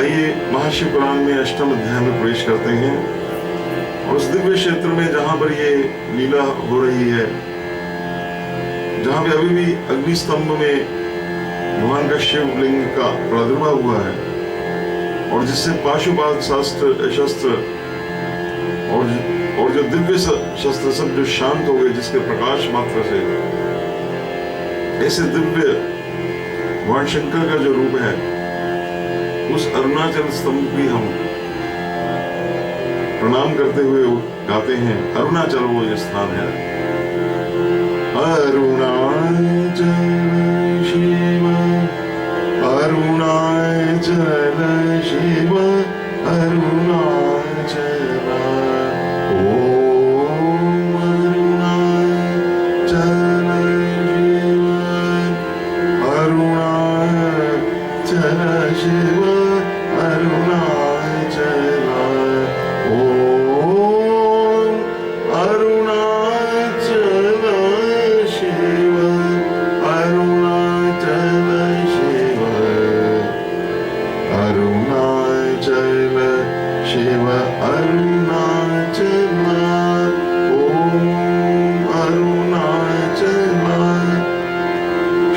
आइए महाशिव पुराण में अष्टम अध्याय में प्रवेश करते हैं और उस दिव्य क्षेत्र में जहां पर ये लीला हो रही है, जहां पे अभी भी अग्नि स्तंभ में भगवान का शिवलिंग का प्रादुर्भाव हुआ है और जिससे पाशुपात शस्त्र और जो दिव्य शस्त्र सब जो शांत हो गए, जिसके प्रकाश मात्र से ऐसे दिव्य भगवान शंकर का जो रूप है, उस अरुणाचल स्तंभ भी हम प्रणाम करते हुए गाते हैं। अरुणाचल वो ये स्थान है। अरुणाचल शिव, अरुणाचल शिव, अरुणाचल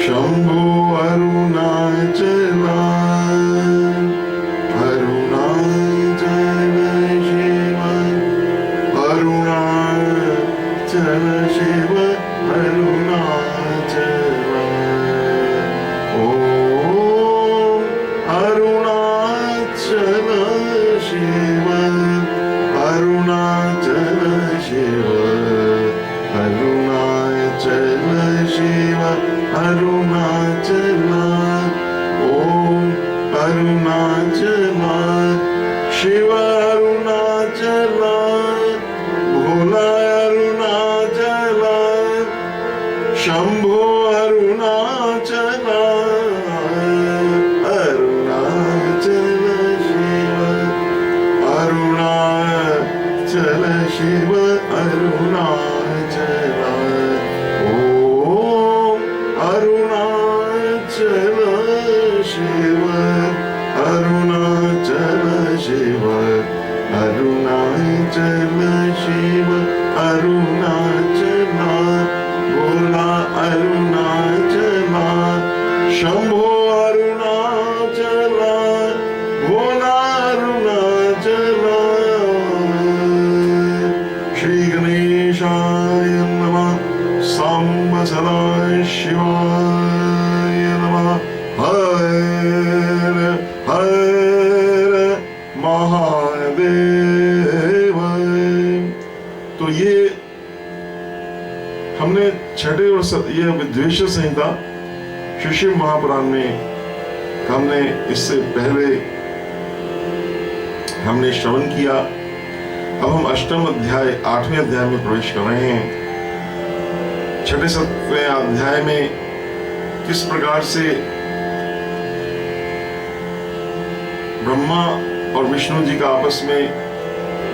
शंभो अरुणाचल, अरुणाचल शिव, अरुणाचल शिव, अरुणाचल ओम अरुणाचल शिव, अरुणाचल शिव, अरुणाचल शिव, अरुणाचल भोला अरुणाचल, शंभो अरुणाचल, भोला अरुणाचल। श्री गणेशाय नमः, सांब सदा शिवाय नमः, हर हर महादेव। तो ये हमने छठे और ये विद्वेष संहिता शिव महापुराण में हमने इससे पहले हमने श्रवण किया। अब हम अष्टम अध्याय 8वें अध्याय में प्रवेश कर रहे हैं। छठे 7वें अध्याय में किस प्रकार से ब्रह्मा और विष्णु जी का आपस में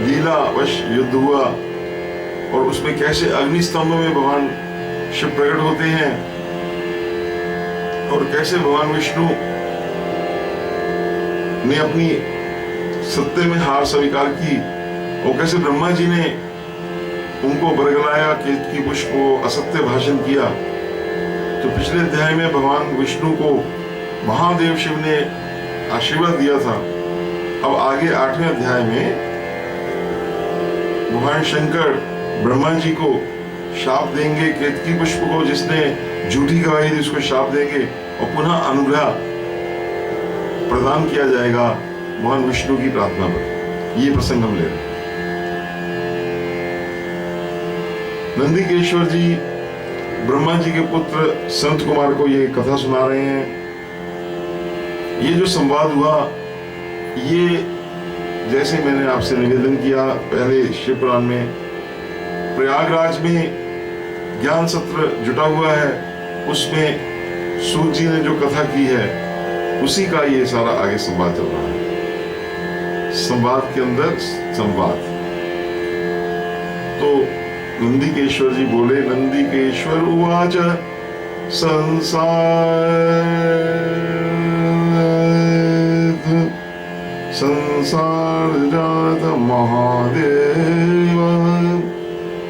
लीलावश युद्ध हुआ और उसमें कैसे अग्नि स्तंभ में भगवान शिव प्रकट होते हैं और कैसे भगवान विष्णु ने अपनी सत्य में हार स्वीकार की और कैसे ब्रह्मा जी ने उनको बरगलाया, केतकी पुष्प को असत्य भाषण किया। तो पिछले अध्याय में भगवान विष्णु को महादेव शिव ने आशीर्वाद दिया था। अब आगे 8वें अध्याय में भगवान शंकर ब्रह्मा जी को शाप देंगे, केतकी पुष्प को जिसने झूठी गवाही दी उसको शाप देंगे और पुनः अनुग्रह प्रदान किया जाएगा भगवान विष्णु की प्रार्थना पर। ये प्रसंग हम ले रहे हैं। नंदीकेश्वर जी ब्रह्मा जी के पुत्र संत कुमार को ये कथा सुना रहे हैं। ये जो संवाद हुआ, ये जैसे मैंने आपसे निवेदन किया पहले शिव पुराण में, प्रयागराज में ज्ञान सत्र जुटा हुआ है, उसमें सूत जी ने जो कथा की है उसी का ये सारा आगे संवाद चल रहा है। संवाद के अंदर संवाद। तो नंदीकेश्वर जी बोले, नंदीकेश्वर उवाच संसार संसार जात महादेव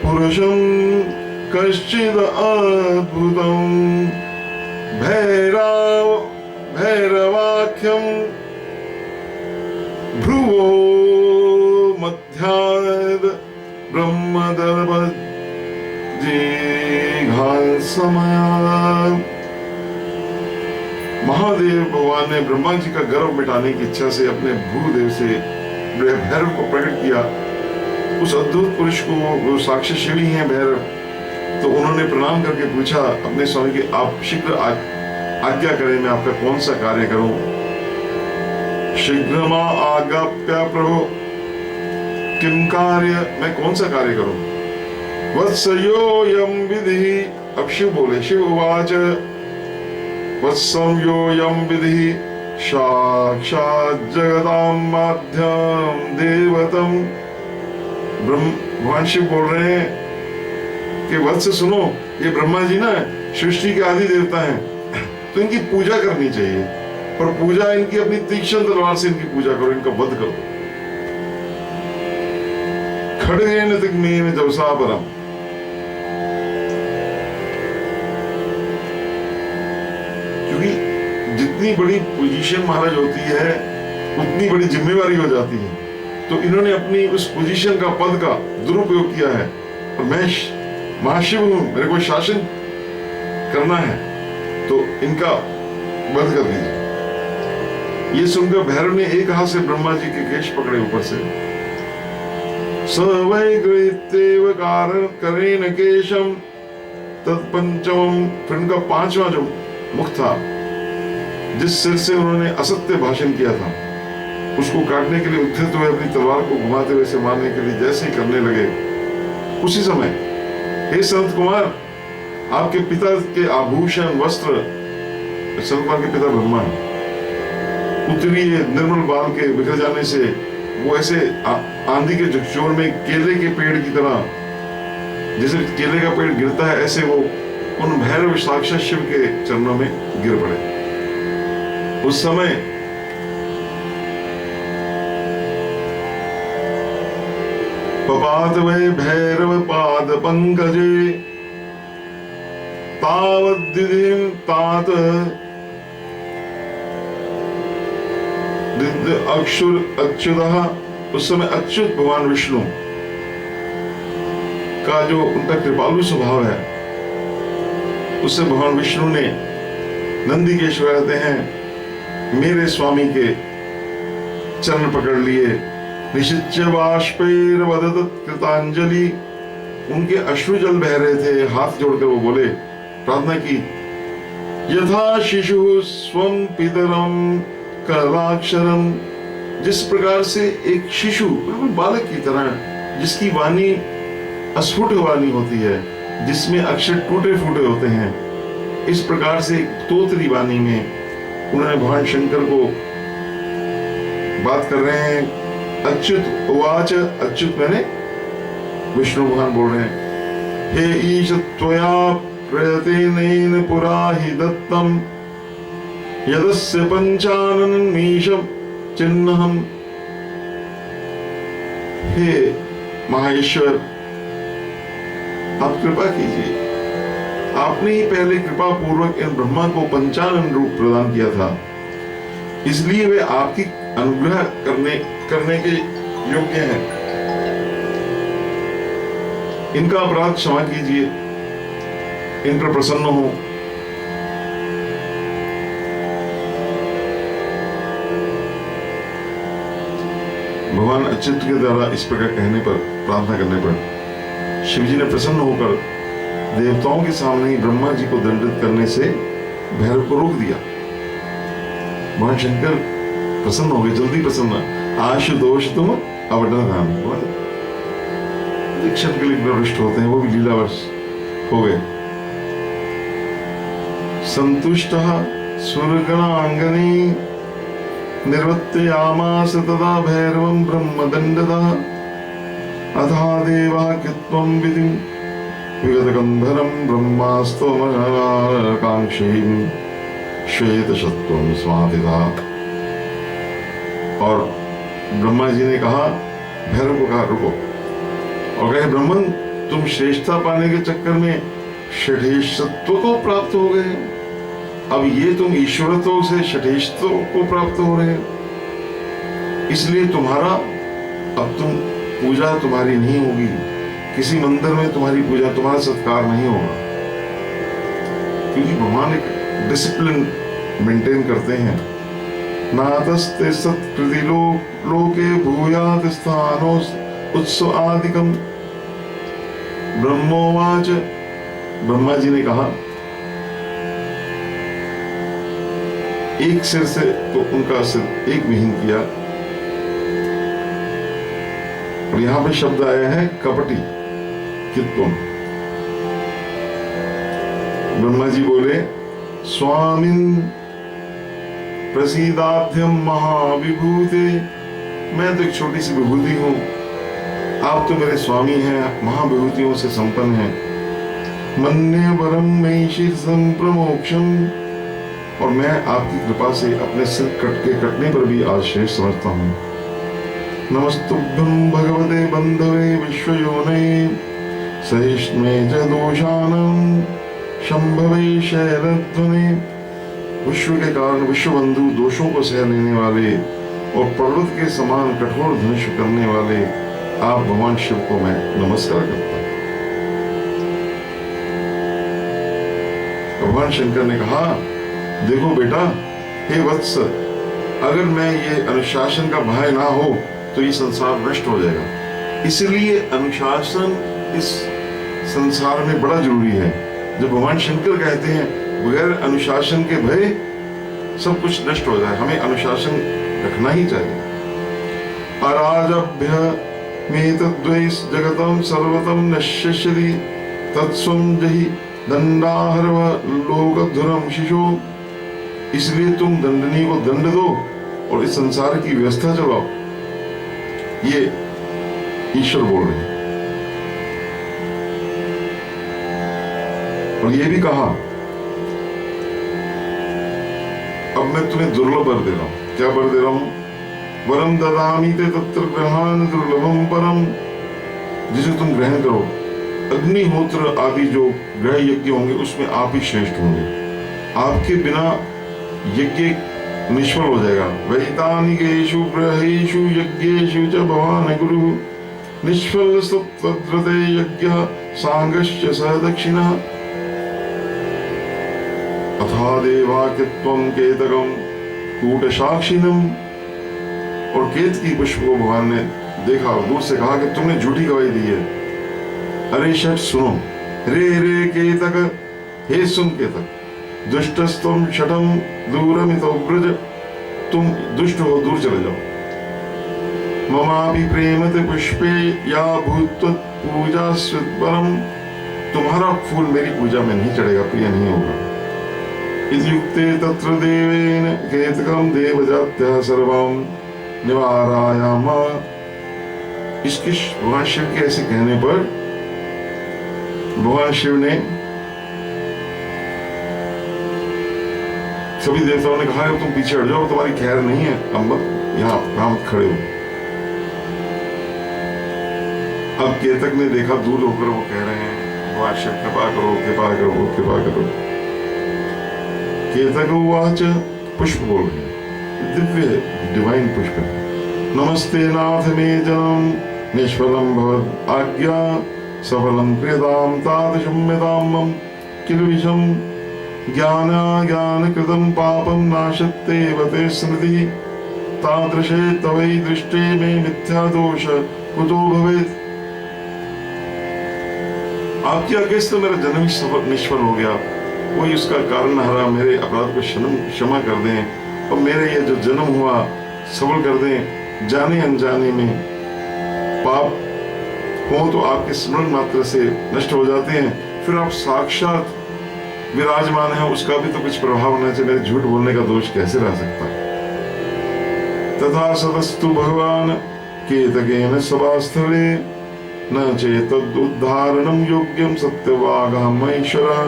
पुरुषं कश्चिद अद्भुतं भैरवाख्यं भ्रुवो मध्याद ब्रह्मदर्पजिघासमया। महादेव भगवान ने ब्रह्मा जी का गर्व मिटाने की इच्छा से अपने भूदेव से भैरव को प्रकट किया। उस अद्भुत पुरुष को, वो साक्षी शिव ही हैं भैरव, तो उन्होंने प्रणाम करके पूछा अपने स्वामी के, आप शीघ्र आज्ञा करें, मैं आपका कौन सा कार्य करूं। शीघ्रमा आज्ञाप्य प्रभु किम कार्य, मैं कौन सा कार्य करूं। वत्सयोऽयं विधिः, अब शिव बोले, शिव उवाच वत्सं योऽयं विधिः साक्षात् जगतां माध्यं देवतम्। भगवान शिव बोल रहे हैं कि वत्स सुनो, ये ब्रह्मा जी ना सृष्टि के आदि देवता हैं, तो इनकी पूजा करनी चाहिए, पर पूजा इनकी अपनी तीक्ष्ण तलवार से इनकी पूजा करो, इनका वध करो। खड्गेन तिग्मेन जवसा परम, क्योंकि जितनी बड़ी पोजीशन महाराज होती है उतनी बड़ी जिम्मेवारी हो जाती है। तो इन्होंने अपनी उस पोजीशन का, पद का दुरुपयोग किया है, और मैं महाशिव हूं, मेरे को शासन करना है, तो इनका वध कर दीजिए। ये सुनकर भैरव ने एक हाथ से ब्रह्मा जी के केश पकड़े ऊपर से, सवै गृहीत्येव करेण केशम तत्पंचमम, फिर उनका पांचवा जो मुख था, जिस सिर से उन्होंने असत्य भाषण किया था, उसको काटने के लिए उद्यत हुए अपनी तलवार को घुमाते हुए से मारने के लिए जैसे ही करने लगे, उसी समय हे संत कुमार, आपके पिता के आभूषण वस्त्र, संत कुमार के पिता ब्रह्मा, उत्तरी निर्मल बाल के बिखर जाने से वो ऐसे आंधी के झकझोर में केले के पेड़ की तरह, जैसे केले का पेड़ गिरता है, ऐसे वो उन भैरव साक्षात शिव के चरणों में गिर पड़े। उस समय पपात वै भैरव पाद पंकजे तावद्दिदिं तात अक्षुर अच्युतः। उस समय अच्युत भगवान विष्णु का जो उनका कृपालु स्वभाव है, उससे भगवान विष्णु ने नंदीकेश कहते हैं, मेरे स्वामी के चरण पकड़ लिए, निशिच्य बाष्पैर वदत कृतांजलि, उनके अश्रु जल बह रहे थे, हाथ जोड़कर वो बोले, प्रार्थना की, यथा शिशु स्वं पितरम कलाक्षरम, जिस प्रकार से एक शिशु बिल्कुल बालक की तरह, जिसकी वाणी अस्फुट वाणी होती है, जिसमें अक्षर टूटे फूटे होते हैं, इस प्रकार से तोतरी वाणी में उन्होंने भगवान शंकर को बात कर रहे हैं। अच्युत उवाच, अच्युत मैंने विष्णु भगवान बोल रहे हैं, हे ईश त्वया प्रयतेनेन पुरा हि दत्तम यदस्य पंचाननमीशं चिन्हम्। हे महाईश्वर, आप कृपा कीजिए, आपने ही पहले कृपा पूर्वक इन ब्रह्मा को पंचानन रूप प्रदान किया था, इसलिए वे आपकी अनुग्रह करने के योग्य हैं। इनका अपराध क्षमा कीजिए, इन पर प्रसन्न हो। भगवान अच्युत के द्वारा इस प्रकार कहने पर, प्रार्थना करने पर शिवजी ने प्रसन्न होकर देवताओं के सामने ही ब्रह्मा जी को दंडित करने से भैरव को रोक दिया। भगवान शंकर प्रसन्न हो गए, जल्दी प्रसन्न, आशु दोष तुम अवडधान, क्षण के लिए प्रविष्ट होते हैं, वो भी लीलावश हो गए। संतुष्टः सुरगणांगनी निर्वर्तयामास तदा भैरवं ब्रह्मदण्डतः अथा देवाकित्वं विधिं विगतगन्धरं ब्रह्मास्तोमकांक्षीं श्वेतशत्वं स्वातिथा। और ब्रह्मा जी ने कहा, भैरव को कहा रुको, और कहे ब्रह्मन तुम श्रेष्ठता पाने के चक्कर में षठेशत्व को प्राप्त हो गए, अब ये तुम ईश्वरत्व से षठेशत्व को प्राप्त हो रहे हो, इसलिए तुम्हारा अब तुम पूजा तुम्हारी नहीं होगी, किसी मंदिर में तुम्हारी पूजा, तुम्हारा सत्कार नहीं होगा, क्योंकि भगवान एक डिसिप्लिन मेंटेन करते हैं। नातस्ते सत्कृति लोके भूयात् स्थानो उत्सव आदिकम। ब्रह्मोवाच, ब्रह्मा जी ने कहा, एक सिर से तो उनका सिर एक विहीन किया, और यहां पे शब्द आया है कपटी कित्वम। ब्रह्मा जी बोले, स्वामिन प्रसीदाध्यम महाविभूते, मैं तो एक छोटी सी विभूति हूं, आप तो मेरे स्वामी हैं, महाविभूतियों से संपन्न हैं। मन्ये वरम मयि शीर्षं प्रमोक्षम, और मैं आपकी कृपा से अपने सिर कटने पर भी आज श्रेष्ठ समझता हूं। नमस्तुभ्यं भगवते बंधवे विश्वयोने, सहिष्णुमे च दोषानां शंभवे शैलध्वने। विश्व के कारण विश्व बंधु, दोषों को सह लेने वाले और पर्वत के समान कठोर धनुष करने वाले आप भगवान शिव को मैं नमस्कार करता हूं। भगवान शंकर ने कहा, देखो बेटा, हे वत्स, अगर मैं ये अनुशासन का भय ना हो तो ये संसार नष्ट हो जाएगा, इसलिए अनुशासन इस संसार में बड़ा जरूरी है। जब भगवान शंकर कहते हैं बगैर अनुशासन के भय सब कुछ नष्ट हो जाए, हमें अनुशासन रखना ही चाहिए। अराजभ्य में तद्वैस जगतम सर्वतम नश्यति तत्स्वं जहि दंडाहर्व लोकधुरम शिशो। इसलिए तुम दंडनी को दंड दो और इस संसार की व्यवस्था चलाओ, ये ईश्वर बोल रहे हैं। और ये भी कहा, अब मैं तुम्हें दुर्लभ वर दे रहा हूं। क्या वर दे रहा हूं? वरम ददामि ते तत्र ग्रहान दुर्लभम परम, जिसे तुम ग्रहण करो। अग्निहोत्र आदि जो ग्रह यज्ञ होंगे उसमें आप ही श्रेष्ठ होंगे, आपके बिना यज्ञ निष्फल हो जाएगा। वैतानिकेषु ग्रहेषु यज्ञेषु च भवान् गुरु, निष्फल तद्व्रते यज्ञः सांगश्च स दक्षिणः। अथा देवाकित्वं केतकं कूटसाक्षिणम्। और केतकी पुष्प को भगवान ने देखा, दूर से कहा कि तुमने झूठी गवाही दी है। अरे शठ सुनो, रे रे केतक, हे सुन केतक, दुष्टस्तम शठम दूरमितो ब्रज, तुम दुष्ट हो, दूर चले जाओ। ममापि प्रेमते पुष्पे या भूत्वत् पूजा स्वित्परम, तुम्हारा फूल मेरी पूजा में नहीं चढ़ेगा, प्रिय नहीं होगा। इत्युक्ते तत्र देवेन केतकं देवजात्यः सर्वं निवारयामा। इसके भगवान शिव के ऐसे कहने पर भगवान शिव ने सभी देवताओं ने कहा, तुम पीछे हट जाओ, तुम्हारी खैर नहीं है, अब यहाँ खड़े हो। अब केतक ने देखा दूर होकर, वो कह रहे हैं भगवान शिव कृपा करो, कृपा करो, कृपा करो। केतक उवाच, पुष्प बोल रहे हैं, दिव्य डिवाइन पुष्प। नमस्ते नाथ मे जनम निष्फलम भवद आज्ञा, सफलम क्रियताम तादृशं यतां मम किल विषम, ज्ञान कृतं पापं नाशत्ते वते स्मृति, तादृशे तवै दृष्टे मे मिथ्या दोष कुतो भवेत्। आपकी आज्ञा से मेरा जन्म ही निष्फल हो गया, कोई उसका कारण हरा, मेरे अपराध को क्षमा कर दें और मेरे ये जो जन्म हुआ सफल कर दें। जाने अनजाने में पाप हो तो आपके स्मरण मात्र से नष्ट हो जाते हैं, फिर आप साक्षात विराजमान हैं, उसका भी तो कुछ प्रभाव होना चाहिए, मेरे झूठ बोलने का दोष कैसे रह सकता है। तथा सदस्तु भगवान केतकेन सभास्थले न चेतदुद्धारणं योग्यं सत्यवागहमैश्वरः।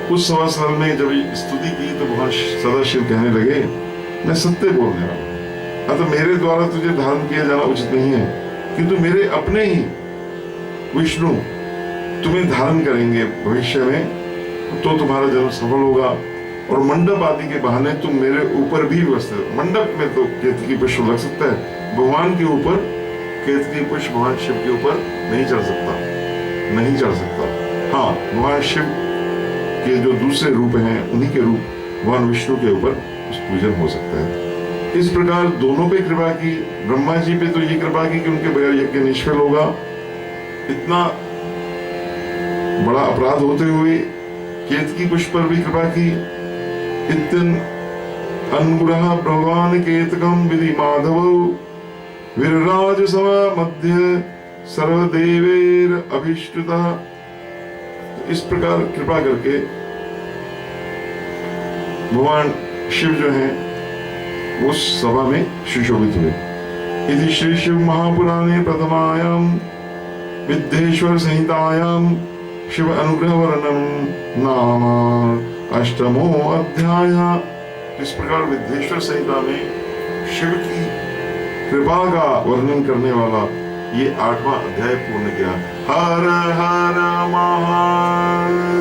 उस सभास्थल में जब स्तुति की तो भगवान सदाशिव कहने लगे, मैं सत्य बोलने वाला हूं, अतः मेरे द्वारा तुझे धारण किया जाना उचित नहीं है, किंतु मेरे अपने ही विष्णु तुम्हें धारण करेंगे भविष्य में, तो तुम्हारा जन्म सफल होगा। और मंडप आदि के बहाने तुम मेरे ऊपर भी व्यवस्थित। मंडप में तो केतकी पुष्प लग सकता है, भगवान के ऊपर केतकी पुष्प भगवान शिव के ऊपर नहीं चढ़ सकता, नहीं चढ़ सकता। हाँ, भगवान शिव के जो दूसरे रूप हैं उन्हीं के रूप भगवान विष्णु के ऊपर उस पूजन हो सकता है। इस प्रकार दोनों पे कृपा की। ब्रह्मा जी पे तो ये कृपा की कि उनके बगैर यज्ञ निष्फल होगा, इतना बड़ा अपराध होते हुए केतकी पुष्प पर भी कृपा की। इत्यन अनुग्रह भगवान केतकम विधि माधव विरराज सम मध्य सर्वदेवेर अभिष्टुतः। इस प्रकार कृपा करके भगवान शिव जो हैं वो सभा में सुशोभित हुए। इति श्री शिव महापुराणे प्रथमायाम विद्येश्वर संहितायाम शिव अनुग्रह वर्णन नाम अष्टमो अध्याय। इस प्रकार विद्येश्वर संहिता में शिव की कृपा का वर्णन करने वाला ये 8वां अध्याय पूर्ण किया। हर हर महादेव।